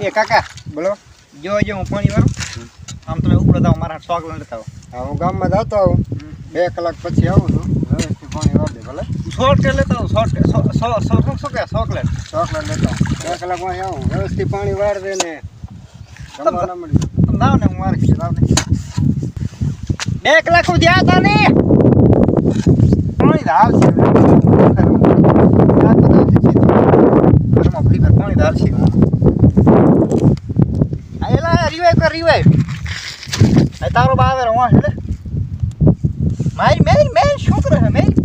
એ કાકા બોલો. જો હું પાણી વાળું આમ તમે ઉપડો થાવ મારા ચોકલેટ લેતા આવો. હા હું ગામમાં જતો આવું 2 કલાક પછી આવું છું વ્યવસ્થિત પાણી વાળી દે ભલે. શોર્ટકટ લેતા આવો શોર્ટકટ શું કે ચોકલેટ ચોકલેટ લેતા આવું 2 કલાકમાં આવું વ્યવસ્થિત પાણી વાળી દે ને જમવા ના મળી તમે લાવ ને હું મારી લાવ ને 2 કલાક સુધી આવતા ને પાણી ધારશે પાણી ધારશે એલા રિવાઈવ તારો બાવે રવા છે મારી મેરી શું કરે છે મેરી